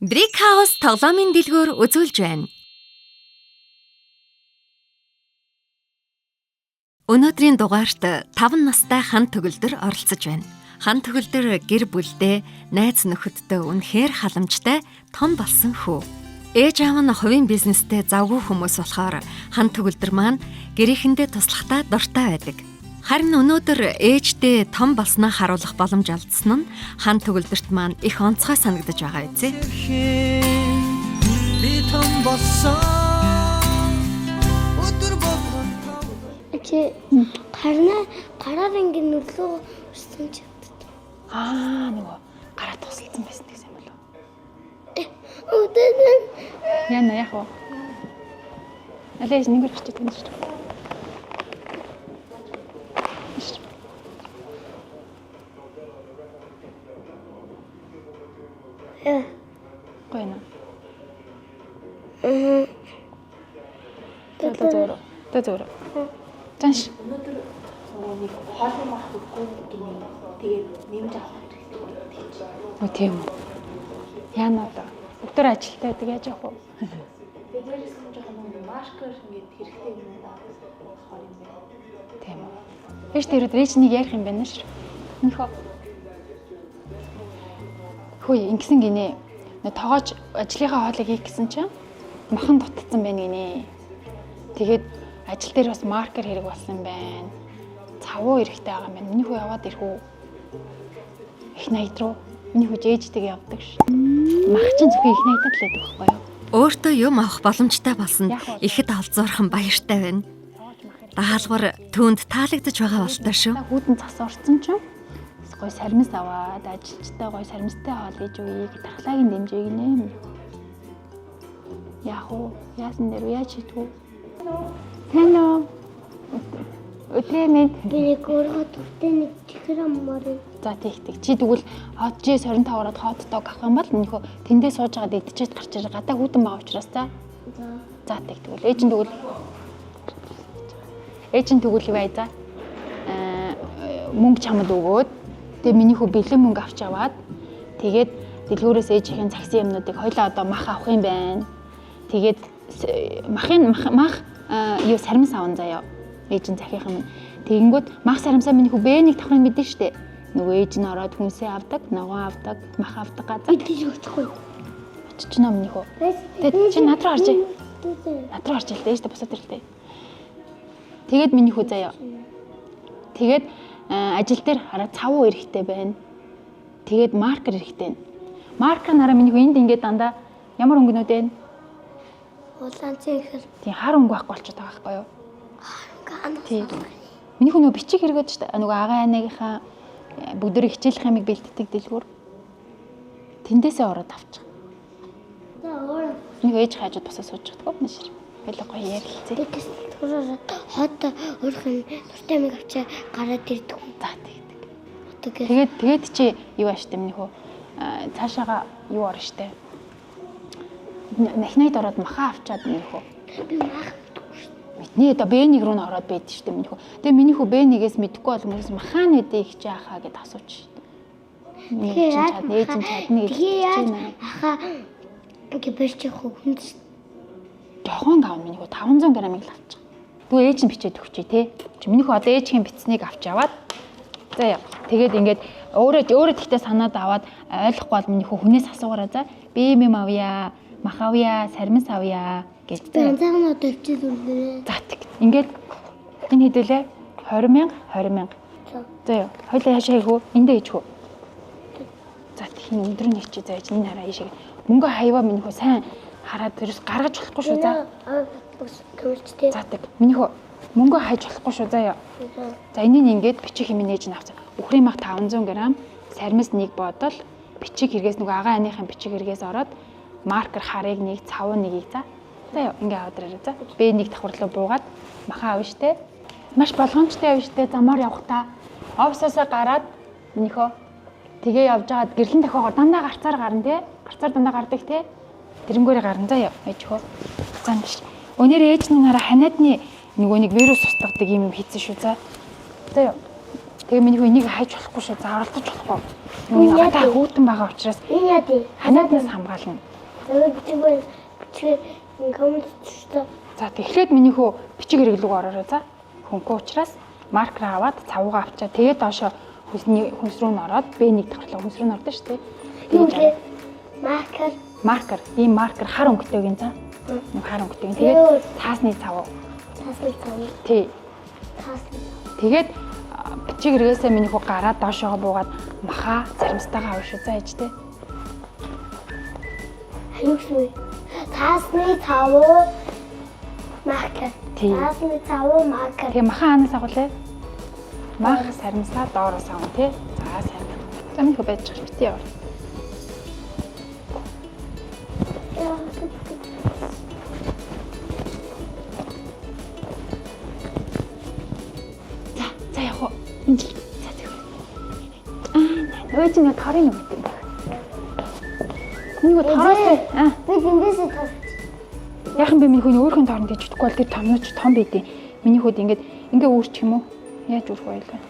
Brick House тоглоомын дэлгүүр үзүүлж байна. Өнөөдрийн дугаарт 5 настай хан төгөлдөр оролцож байна. Хан төгөлдөр гэр бүлдээ найз нөхөдтэй үнэхээр халамжтай том болсон хүү. Ээж аав нь хувийн бизнестэй завгүй хүмүүс болохоор хан төгөлдөр маань гэрээхэндээ туслахтаа дуртай байдаг. Харин өнөөдөр ээждээ том болсноо харуулах боломж олдсон нь хан төгөлдөрт маань их онцгой санагдаж байгаа үзье. Би том болсон. Чи гараар ингэ нүрлөө урсан ч нөгөө гараа тусалсан байсан гэсэн юм болов. Өдөө. Яна яг уу. Алейс нэг л очиж байгаа юм шүү. Гойно. Тэзөр. Танш. Өнөөдөр нэг хоолны мах өгөхгүй гинэ. Тэгээд нэмж авах хэрэгтэй. Тийм үү. Яна одоо. Өдөр ажилтаа байдаг яаж явах вэ? Тэдгээрээс нь жоохон маркер ингээд хэрэгтэй юм авах юм байна. Тийм үү. Биш тэр өдөр ээж нэг ярих юм байна ш. Нөхөө. Хөөе ингэсэн гинэ. Тоогооч ажлынхаа хоолыг хийх гэсэн чинь махан дутцсан байна гинэ. Тэгээд ажил дээр бас маркер хэрэг болсон юм байна. Цавуу эрэхтэй байгаа юм байна. Миний хүү яваад ирэх үү? Их найд руу. Миний хүү ээжтэйгээ явдаг ш. Мах чинь зөвхөн их найдад л байдаг байхгүй юу? Өөртөө юм авах боломжтой болсон ихэд олзуурхан баяртай байна. Даалгавар түүнд таалагдж байгаа болтой шүү. Хүүдэн цас орсон чинь гой сармис аваад ажилчтай гой сармистай хоол хийж үе гэж тархлагийн дэмжээг нэ. Яах вэ? Яасан дээр яаж хийдгүү? Тэно. Өтэмэд би өөрөө төвтэй нэг чихэр аммаар. За тэгтэг. Чи тэгвэл хот Ж 25-аар хотдог авах юм бол нөхөө тэндээ сууж байгаа идчихэж гарч ирээ гадаа хүүдэн байгаа учраас за. За тэгтгүүл. Ээж нь тэгвэл юу бай за? Мөнгө чамд өгөөд тэгээ миний хүү бэлэн мөнгө авч аваад тэгээд дэлгүүрээс ээжийн загсан юмнуудыг хоёлаа одоо мах авах юм байна. Тэгээд мах юу сармис аван заяа. Ээжийн захих юм. Тэгэнгүүт мах сарамсаа миний хүү бэнийг тавхрын мэдэн штэ. Нөгөө ээж нь ороод хүнсээ авдаг, ногоо авдаг, мах авдаг газар. Би өчхгүй. Очиж нөө миний хүү. Тэгээд чи над руу харж. Над руу харж л дээ ээжтэй босоод ирлээ. Тэгээд миний хүү заяа. Тэгээд ажил дээр хараа цавуу эрэхтэй байна. Тэгээд маркер эрэхтэй. Маркер нараа миний хүү энд ингээд дандаа ямар өнгөнүүд вэ? Улаан цэнгэр. Тийм хар өнгө байхгүй болчиход байгаа байхгүй юу? Тийм. Миний хүү нөгөө бичиг хэрэгэд шүү дээ. Нөгөө агаа анаагийнхаа бүгдөө хичээлэх юмыг бэлддэг дэлгүүр. Тэндээсээ ороод авчих. За өөр. Нэг ээж хаажууд босоо сууж чаддаг юм шиг. Байлаа гоё ярилцээ. Тэгээс хот өөрхөн нуртай мэг авчаа гараад ирдэг. За тэгдэг. Тэгээд чи юу ааштай миний хөө цаашаага юу орно штэ. Махнайд ороод махаа авчаад миний хөө. Би мах Бидний одоо Б1 рүү н ороод байд штэ миний хөө. Тэгээ миний хөө Б1-ээс мэдэхгүй бол хүмүүс махааны дээх чи ахаа гэд асууч штэ. Тэгээд ээж нь чадна гэж байна. Ахаа гибэрч хүнд жохон гав миний хөө 500 грамыг л авчих. Тэгвэл ээж нь бичээд өгчээ те. Чи миний хөө одоо ээжийн бичснийг авч яваад за яа. Тэгээд ингээд өөрөө тэгтээ санаад аваад ойлгохгүй бол миний хөө хүнээс асуугараа за би юм авъя, мах авъя, сармис авъя гэж. Ганцхан одоо өвчл үлдээ. За тэг. Ингээд энэ хэдүүлээ 20,000. За яа. Хоёлаа яашаа хийх үү? Эндээ хийх үү? За тийм өндөр нэг чи зааж энэ хараа ийшээ. Мөнгө хайваа миний хөө сайн хараад тэрс гаргаж болохгүй шүү за. Гэрчтэй. За тэг. Миний хөө мөнгө хайж болохгүй шүү заяа. За энийг ингээд бичиг хэмнээ ээж нь авцаа. Үхрийн мах 500 г, сармис 1 бодол, бичиг хэрэгээс нөгөө агаа аныхын бичиг хэрэгээс ороод маркер харыг 1, цавуу 1-ийг за. Заяа ингээд аваад ирээ за. Б1 давхарлуу буугаад махаа авна штэ. Маш болгоомжтой авна штэ. Замаар явахтаа офисоосоо гараад миний хөө тэгээ явж байгаад гэрлэн дахиагаар дандаа гарцаар гарна те. Гарцаар дандаа гардаг те. Тэрэнгүүрээ гарна заяа ээж хөө. За маш. Өнөр ээж нь нараа ханиадны нөгөө нэг вирус устгадаг юм хийсэн шүү за. За ёо. Тэгээ миний хүү энийг хайж болохгүй шүү. За оролдож болохгүй. Миний надад хүүтэн байгаа учраас Энэ яа дээ. ханааднаас хамгаална. Тэгээд коммент шүү. За тэгэхээр миний хүү бичиг хэрэглүүг ороорой за. Хөнгөө учраас маркер аваад цавуугаа авчаа. Тэгээд доошо хүнс рүү н ороод B1 давхарлаа хүнс рүү н ордоо шүү дээ. Юу вэ? Маркер. Ийм маркер хар өнгөтэйг за. Нэг хар өнгөтэйг. Тэгээд цаасны цавуу. Тий. Тэгээд бичиг хэрэгээсээ миний хүү гараад доошоо буугаад маха заримстайгаа авах шүү за ээжтэй. Аюулгүй. Цаасны цавуу маркер. Тий. Цаасны цавуу маркер. Тэгээ маха хаанаас агуулээ? Мах саримсаа доороос авах тий. За сайн. За минь хөө байж байгаа бити яа. За яг хоо энэ. За тэгвэл. Нөгөө чинь тарийн нэг юм. Нэг тараас Би эндээсээ тас. яахан би миний хүний өөрхөн тооронд ижихгүй бол тэр томнооч том байдیں۔ Миний хүүд ингээ үүрчих юм уу? Яаж үүрэх вэ гэлээ?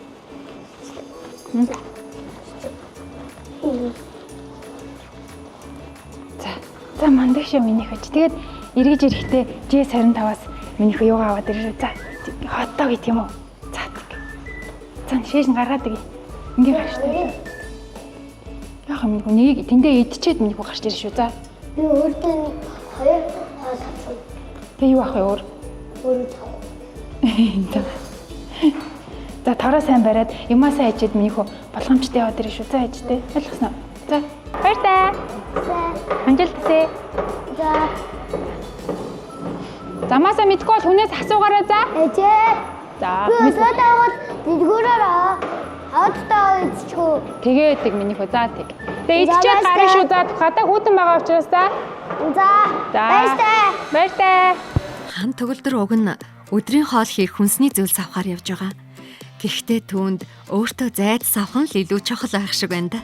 За мандагш миний хөөч. Тэгээд эргэж ирэхдээ G25-аас миний хөө юугаа аваад ирээ. За хотоо гэх юм уу? За тэг. За шиш гаргаад иг. Ингээ гарч таа. Яахан миний хөө нэг тэндээ идчихэд миний хөө гарч ирээ шүү. За. Би өөртөө нэг хоёр хаа. Тэгээ юу ах вэ өөр? Өөрөө. За тараа сайн бариад юмасаа ээжэд миний хөө болгоомжтой яваад ирээ шүү. За ээжтэй. Ойлгосноо. За. Баяртай. Амжилттай. За. Замаасаа мэдгүй бол хүнээс асуугаарай за. Ээжээ. За. Би өсөөдөө дэлгүүрээрээ аудтаа иччихв. Тэгээд миний хөө за тэг. Тэгээ идчихээд гарах шүү. За хатаа хүүтэн байгаа учраас за. За. Баяртай. Хан төгөлдөр уг нь өдрийн хоол хийх хүнсний зүйлс авахар явж байгаа. Гэхдээ түүнд өөртөө зайдас авах нь илүү чухал байх шиг байна да.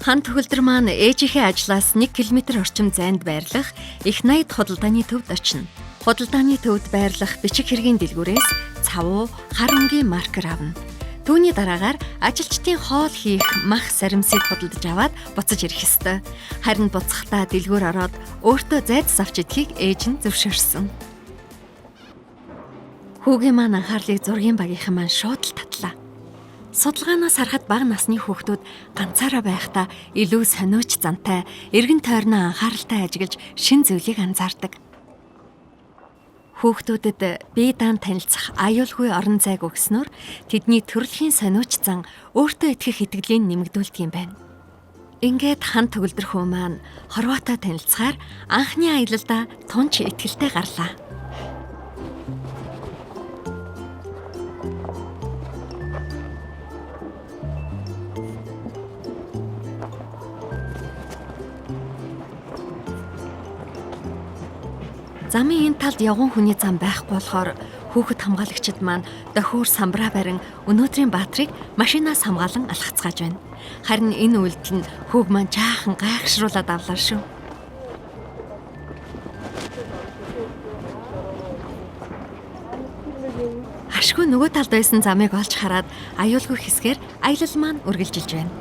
Хан төгөлдөр маань ээжийнхээ ажлаас 1 км орчим зайд байрлах их 80 худалдааны төвд очино. Худалдааны төвд байрлах бичиг хэргийн дэлгүүрээс цавуу, хар өнгийн маркер авна. Түүний дараагаар ажилчдын хоол хийх мах саримсыг худалдаж аваад буцаж ирэх ёстой. Харин буцахдаа дэлгүүр ороод өөртөө зайдас авч идхийг ээж нь зөвшөөрсөн. Хүүгийн маань анхаарлыг зургийн багийнхан маань шууд л татлаа. Судалгаанаас харахад бага насны хүүхдүүд ганцаараа байхдаа илүү сониуч зантай, эргэн тойрноо анхааралтай ажиглаж шин зүйлийг анзаардаг. Хүүхдүүдэд бие даан танилцах аюулгүй орон зайг өгснөөр тэдний төрөлхийн сониуч зан өөртөө итгэх итгэлийг нэмэгдүүлдэг юм байна. Ингээд хан төгөлдөр хүү маань хорвоотой танилцахаар анхны аялалдаа тунч итгэлтэй гарлаа. Замын энэ талд явган хүний зам байхгүй болохоор хүүхэд хамгаалагчид маань дохиур самбраа барин өнөөдрийн баатрыг машинаас хамгаалan алхацгааж байна. Харин энэ үйлдэл нь хүүг маань жаахан гайхшруулаад авлаа шүү. Ашгүй нөгөө талд байсан замыг олж хараад аюулгүй хэсгээр аялал маань үргэлжилж байна.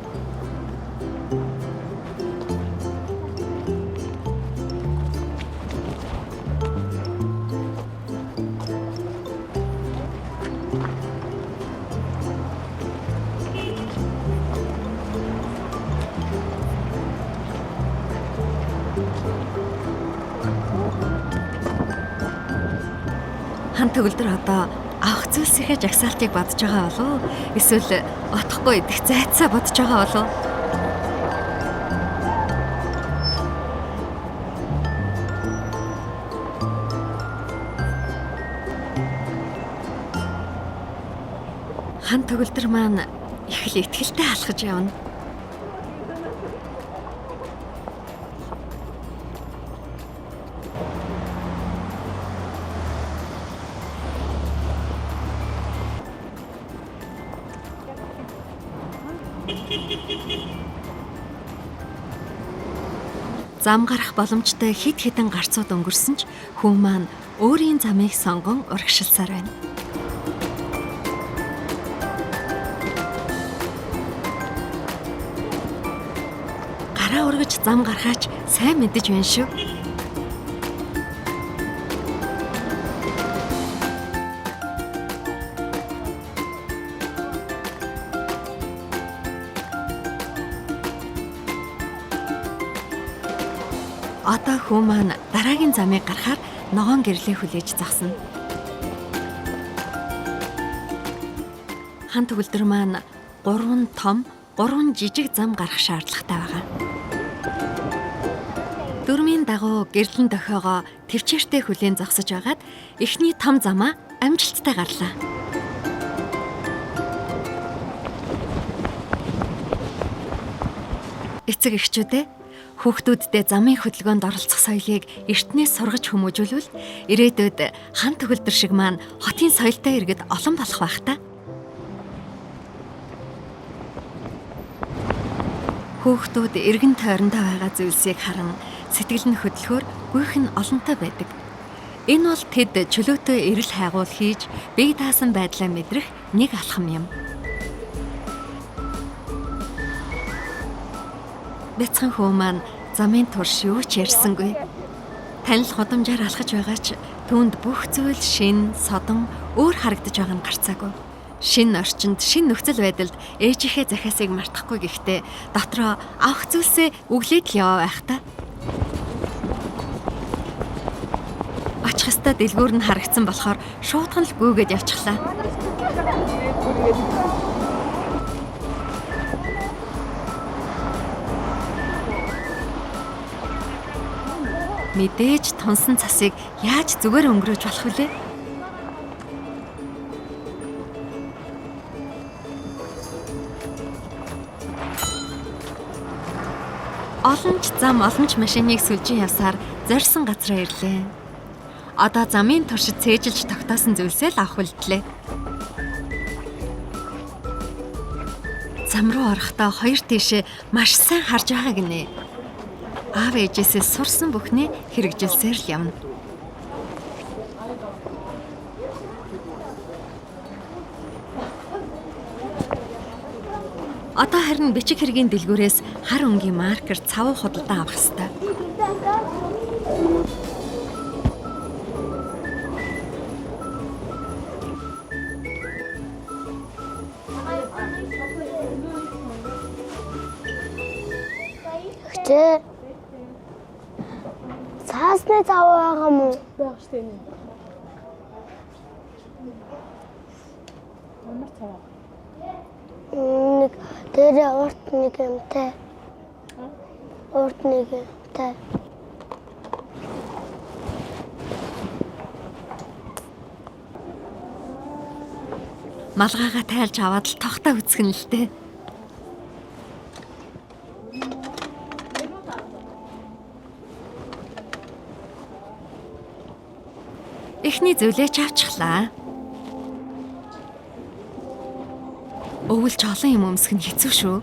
Хан төгөлдөр одоо авах зүйлсийнхээ жагсаалтыг бодож байгаа болов уу? Эсвэл отохгүй идэх зайцаа бодож байгаа болов уу? Хан төгөлдөр маань их л итгэлтэй алхаж явна. Зам гарах боломжтой хид хідэн гарцууд өнгөрсөн ч хүн маань өөрийн замыг сонгон урагшилсаар байна. гараа ургаж зам гаргаач сайн мэдэж байна шүү. Одоо хүү маань дараагийн замыг гарахаар ногоон гэрлээ хүлээж загсана. Хан төгөлдөр маань 3 том, 3 жижиг зам гарах шаардлагатай байгаа. Дөрмийн дагуу гэрлэн дохиогоо төвчээртэй хүлээн зогсож байгаад эхний том замаа амжилттай гарлаа. Эцэг эхчүүдээ хүүхдүүддээ замын хөдөлгөөнд оролцох соёлыг эртнээс сургаж хүмүүжүүлвэл ирээдүйд хан төгөлдөр шиг маань хотын соёлтой иргэд олон болох байх та. Хүүхдүүд эргэн тойрондоо байгаа зүйлсийг харан сэтгэл нь хөдлөхөөр гүйх нь олонтой байдаг. Энэ бол тэд чөлөөтэй эрэл хайгуул хийж бие даасан байдлаа мэдрэх нэг алхам юм. Бяцхан хүү маань замын турш юу ч ярьсангүй. Танил гудамжаар алхаж байгаа ч түүнд бүх зүйл шин, содон, өөр харагдаж байгаа нь гарцаагүй. Шин орчинд, шин нөхцөл байдалд ээжийнхээ захиасыг мартахгүй гэхдээ дотроо авах зүйлсээ өглөөд л яваа байх та. Очих ёстой дэлгүүр нь харагдсан болохоор шуудхан л гүйгээд явчихлаа. Мэдээж тунсан цасыг яаж зүгээр өнгөрөөж болох вүлээ? Олонч зам, олонч машиныг сүлжин явсаар зорьсон газраа ирлээ. Одоо замын туршид цээжилж тогтоосон зүйлсээ л авах үлдлээ. Зам руу орохдоо хоёр тийшээ маш сайн харж байгаа гинэ. Аав ээжээсээ сурсан бүхнээ хэрэгжилсээр л явна. Одоо харин бичиг хэргийн дэлгүүрээс хар өнгийн маркер цав худалдан авах ёстой. Хчээ. Цаасны цав байгаа мó? Байх штэ энэ. Ямар цав? Нэг дээрээ урт нэг юмтай. Урт нэг юмтай. Малгайгаа тайлж аваад л тогтоо үсгэн л дээ. Эхний зүйлээ ч авчихлаа. Өвөлж олон юм өмсөх нь хэцүү шүү.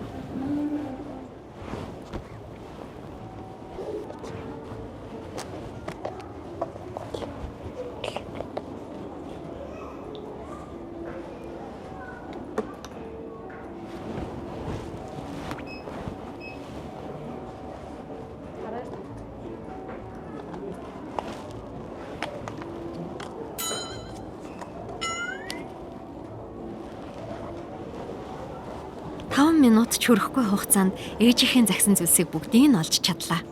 Минут ч хүрэхгүй хугацаанд ээжийнхээ загсан зүйлсийг бүгдийг нь олж чадлаа.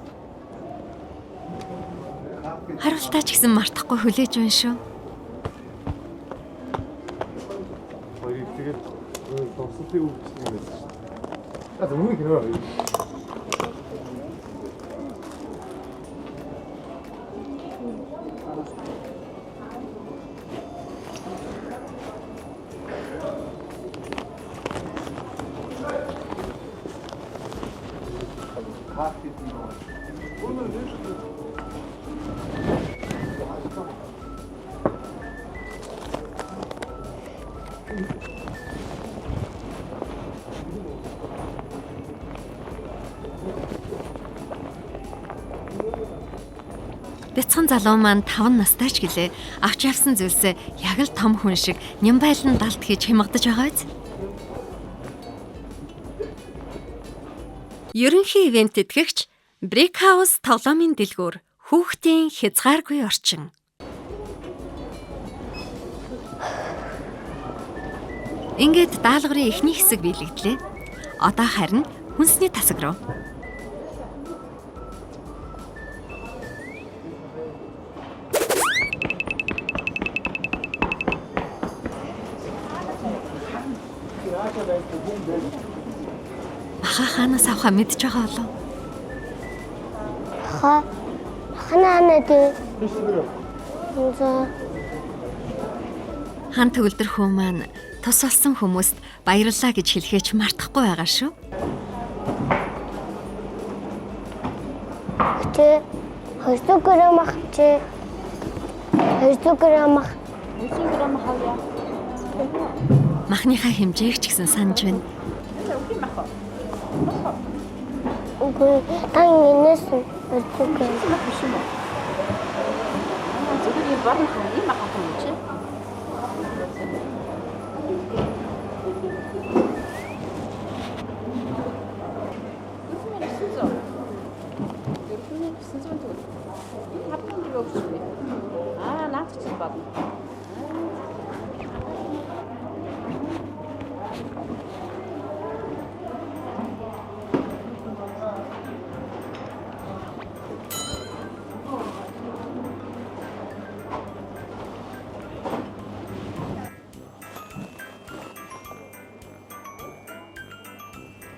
Харуултаа ч гэсэн мартахгүй хүлээж байна шүү. Хоёрыг тэгээд дурсалтыг өгсөн юм байсан шүү. За мөн хэрэг. Бяцхан залуу маань 5 настай ч гэлээ авч явсан зүйлсээ яг л том хүн шиг нямбайлан далд хийж хямгадаж байгаа биз? Ерөнхий ивент тэтгэгч Brickhouse тоглоомын дэлгүүр хүүхдийн хязгааргүй орчин. Ингээд даалгаврын эхний хэсэг биелэгдлээ. Одоо харин хүнсний тасаг руу. Хаанаас авах мэдж байгаа болов? Ханаад Хан төгөлдөр хүү маань тус болсон хүмүүст баярлалаа гэж хэлхээч мартахгүй байгаа шүү. Тэ 200 грамм авчи. 200 грамм авъя. Махныхаа хэмжээг ч гэсэн санаж байна. Үгүй тань инээс 200 грамм. Зүгээр барах юм ахах юм чи.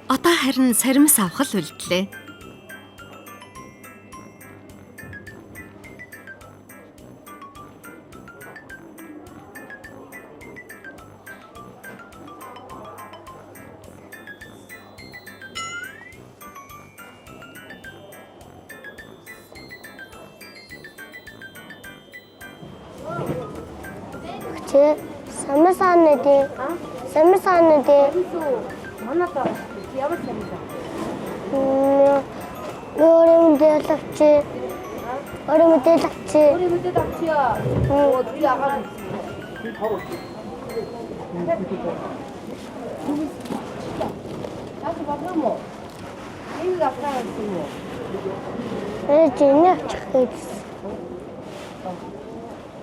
Одоо харин саримс авах л үлдлээ. Тэ самсаанэдэ. Манайда ямар юм бэ? Өөрөмдөө авчи. Өөрөмдөө авчиа. Оо би агаад. Яах вэ мо? Энэ авраа юм уу? Эцэг чих.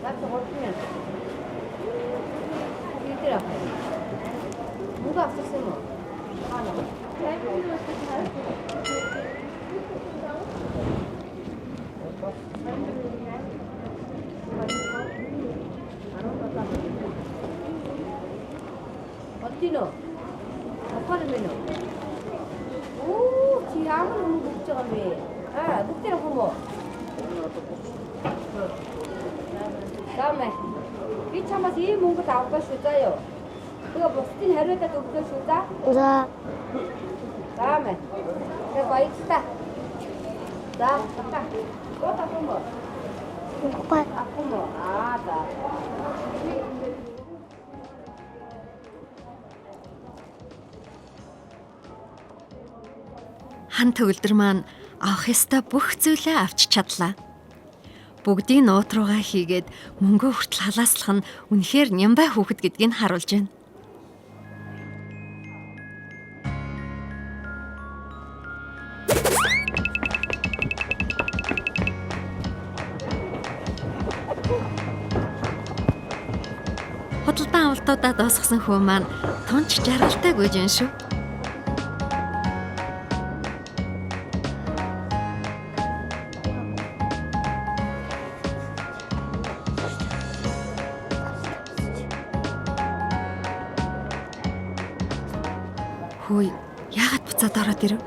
Наач хортын. Идэра. Муга авчихсан юм уу? 어디노? 어디로 메노? 오, 지 아무리 먹자가 왜? 아, 늑대랑 고모. 다음에 이 참아서 이 뭔가 다 아까 쉬자요. 그거 뭐 스틴 해르다 또 그거 쉬자. За 다음에 그거 있다. 자, 잠깐. 또 다 고모. 아, 고모. 아, 다. Хан төгөлдөр маань авах ёстой бүх зүйлээ авч чадлаа. Бүгдийг нуут руугаа хийгээд мөнгөө хүртэл халааслах нь үнэхээр нямбай хүүхэд гэдгийг харуулж байна. Худалдан авалтуудаа дуусгасан хүү маань тунч жаргалтай гүйж юм шүү. Хөөе, яагаад буцаад ороод ирэв?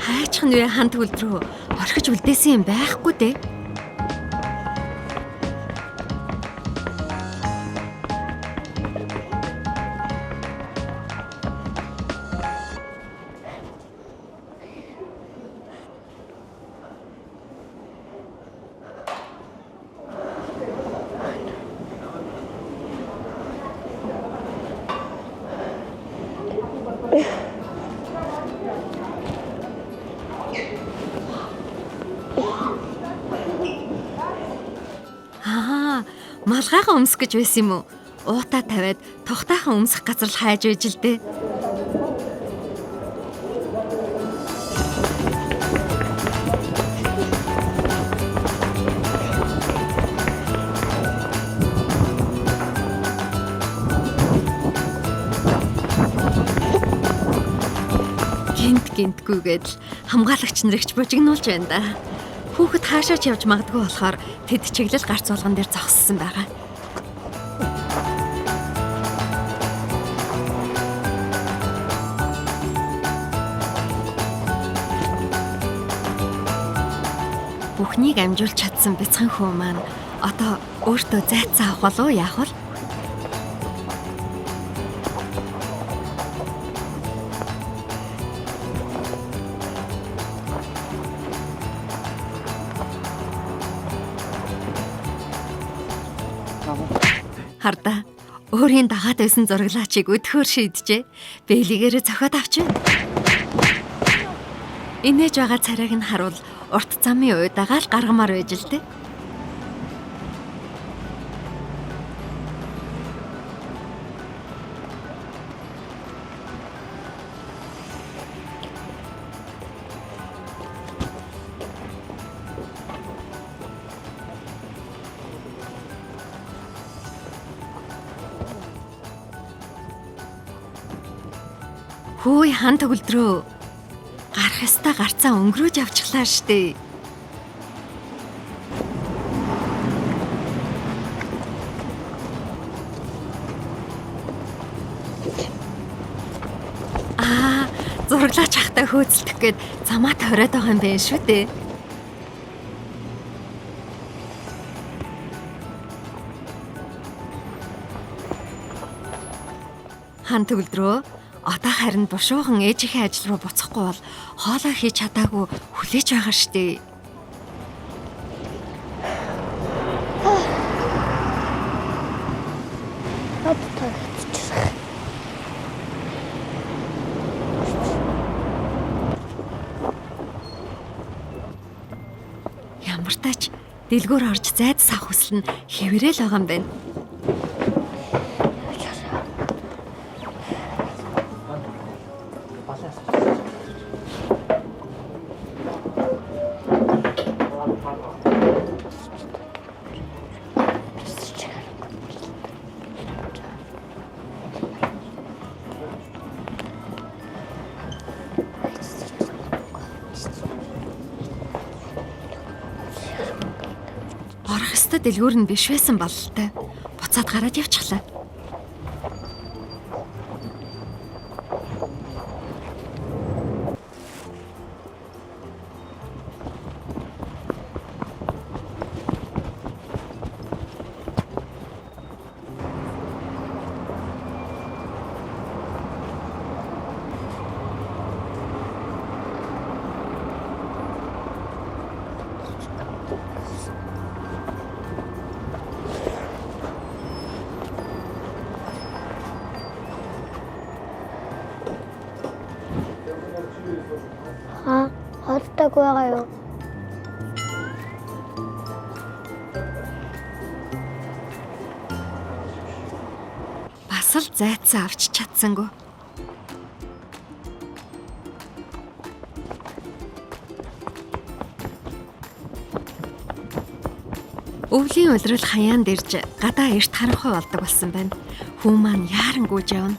Хайчхан вэ хан төгөлд рүү орхиж үлдээсэн юм байхгүй дээ. толгойгоо өмсөх гэж байсан юм уу? Уутаа тавиад тухтайхан өмсөх газар л хайж байж л дээ. Гинтгүйгээд л хамгаалагч нарыгч бужигнуулж байна да. Хүүхэд хаашаа ч явж магадгүй болохоор тэд чиглэл гарц болгон дээр зогссон байгаа. Бүхнийг амжуулж чадсан бяцхан хүү маань одоо өөртөө зайцсан авах болов яах вэ? Харда өөрийн дагаад байсан зураглаачийг өдөхөр шийджээ. Бэлигээрээ зохиод авч байна. Инээж байгаа царайг нь харуул урт замын уйдагаа л гаргамаар байж л дээ. Хөөе хан төгөлдрөө. Гарах ёстой гарцаа өнгөрөөж авчихлаа штэ. Зураглаач ахтай хөөцөлдөх гээд замаа ториод байгаа юм байна шүү дээ. Хан төгөлдрөө. Одоо харин бушуухан ээжийнхээ ажил руу буцахгүй бол хоолой хийж чадаагүй хүлээж байгаа штэ. Ямар тач дэлгүүр орж зайд сах хүсэл нь хэврээл байгаа юм байна. Орох ёстой дэлгүүр нь биш байсан бололтой. Буцаад гараад явчихлаа. Ордог байгаа юу? Бас л зайцсан авч чадсангүй. Өвлийн улирал хаяан дэрж гадаа эрт харанхуй болдог болсон байна. Хүн маань яаран гүйж явна.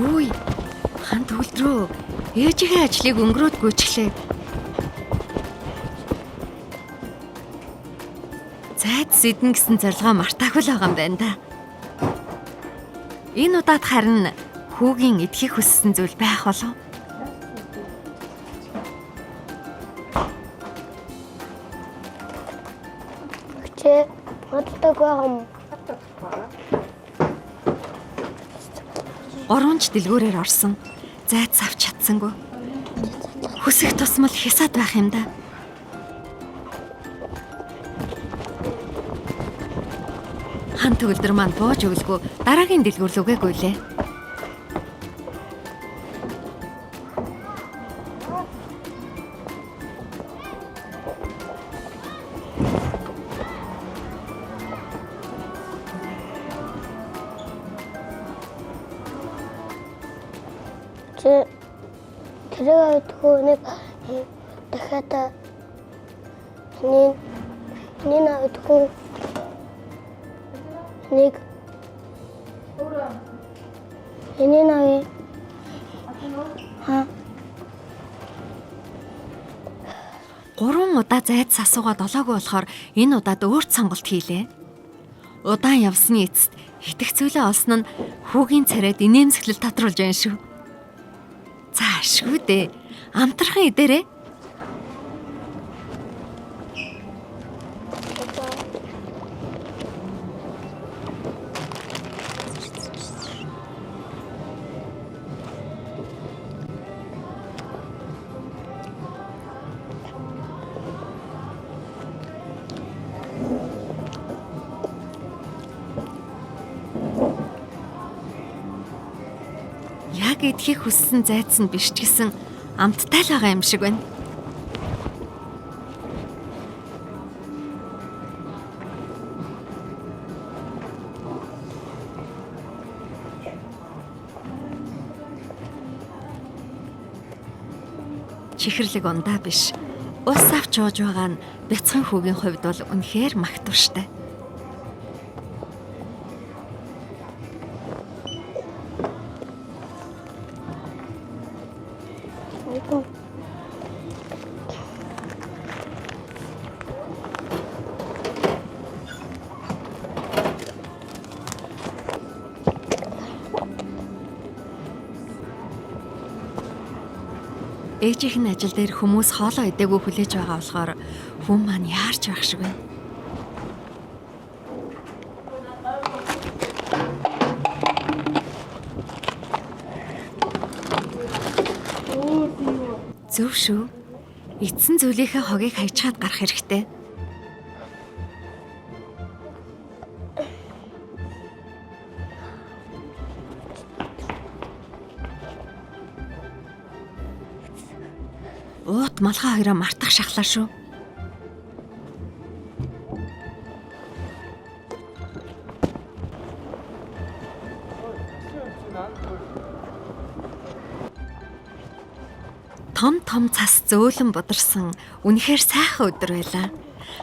Хөөе. Хан төгөлдрөө. Ээжийнхээ ажлыг өнгөрөөд гүйчихлээ. Зайд сэдэн гэсэн зорилгоо мартаагүй л байгаа юм байна да. Энэ удаад харин хүүгийн идэхийг хүссэн зүйл байх болов. Чи боддог байгаа юм. Оронч дэлгүүрээр орсон. Зайд авч чадсангүй. Хүсэх тусмал хясаад байх юм да. хан төгөлдөр маань бууж өгөлгүй дараагийн дэлгүүр рүүгээ гуйлээ. тэрэг өгдөггүй нэг дахиад нэг өгдөггүй нэг энэ навэ ха 3 удаа зайд асуугаад олоогүй болохоор энэ удаад өөрт сонголт хийлээ. Удаан явсны эцэст итгэцүүлээ олсон нь хүүгийн царайд инээмсэглэл татруулж байна шүү. Заашгүй дээ. Амтрахын идээрээ. Яг идэхийг хүссэн зайц нь биш ч гэсэн амттай л байгаа юм шиг байна. Чихэрлэг ундаа биш. Ус авч ууж байгаа нь бяцхан хүүгийн хувьд бол үнэхээр магтууштай. Ээжийнх нь ажил дээр хүмүүс хоолоо идээгүй хүлээж байгаа болохоор хүн маань яарч байх шиг байна. Зөв шүү. Эцсэн зүйлийнхээ хогийг хайчаад гарах хэрэгтэй. Уут малгай хоёроо мартах шахлаа шүү. Том цас зөөлөн бударсан үнэхээр сайхан өдөр байлаа.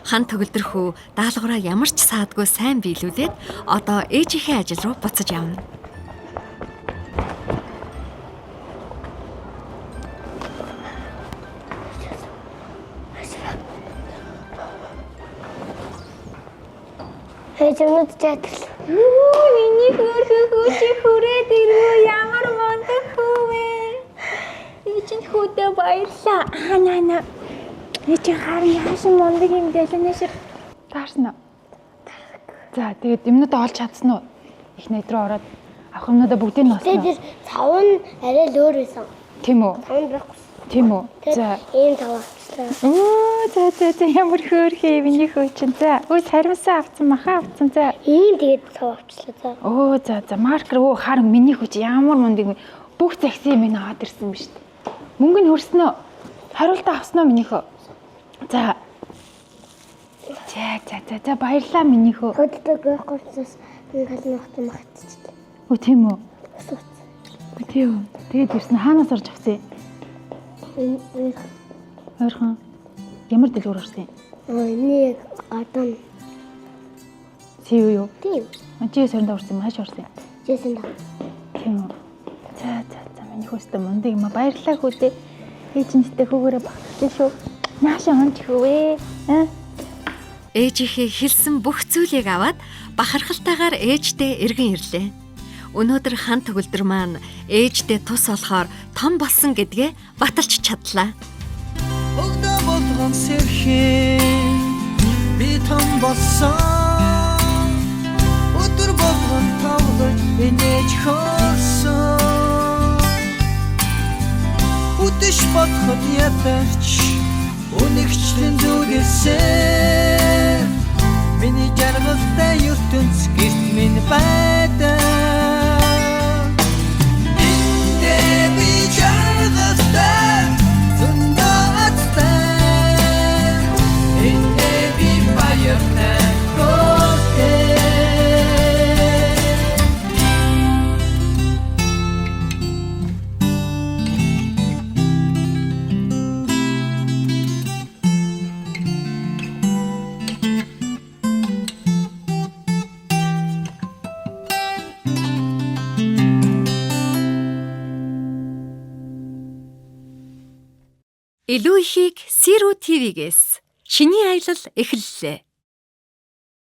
Хан төгөлдөр хүү даалгавраа ямар ч саадгүй сайн биелүүлээд одоо ээжийнхээ ажил руу буцаж явна. Ээжмэд жаатал. Миний хөөрхөн хүүчи хүрээд ирвэ. Ямар мундаг хүү вэ? Эцэн хүүдээ баярлаа. Ханаа. Эцэн харин яасан мундаг юм дэлэнэ шиг. Таарсан уу? За тэгээд юмнуудаа олж чадсан уу? Их найд руу ороод авах юмнуудаа бүгдийг нь олсон уу? Тэгээд цав нь арай л өөр байсан. Тийм үү? Цав нь байхгүй. Тийм үү? За. Ийм цав авчлаа. За ямар хөөрхий миний хөө чинь. За. Өө саримсаа авсан, маха авсан. За. Ийм тэгээд цав авчлаа. За маркер харин миний хөө чи ямар мундаг бүх загсын юм аваад ирсэн биз дээ. Мөнгө нь хөрснө үү? Хариултаа авсан уу миний хөө? За. За баярлаа миний хөө. Хөдөлгөөн гойхоцос энэ халмахт магтчихлээ. Өө тийм үү? Асууц. Тийм. Тэгээд ирсэн хаанаас орж авсан юм? Ойрхон. Ямар дэлгүүр орсон юм? Нэг гадаа. Сив юу? Тийм. Чи сөрөнд орсон юм, хааш орсон юм? Жэсэн даа. Тийм үү. За миний хөөстө мундаг юм баярлалаа хүүдээ. Ээжнэстэй хөөгөөрөө багтчихсан шүү. Наашаа онч хөвөө. Ээжийнхээ хэлсэн бүх зүйлийг аваад бахархалтайгаар ээжтэй эргэн ирлээ. Өнөөдөр хан төгөлдөр маань ээжтэй тус болохоор том болсон гэдгээ баталж чадлаа. Өгдөө болгон сэрхэн би том болсон. Өдөр болгон тавлаж энэж хөрсөн. Үдэш бодход ятарч өнөгчлэн зүгээрсэн. Миний жаргалтай ертөнц гэрт минь байдаг. Эндээ би жаргалтай зөндөө азтай. Эндээ би баяртай гоотэй. Илүү ихийг Сиро ТV-гээс шиний аялал эхэллээ.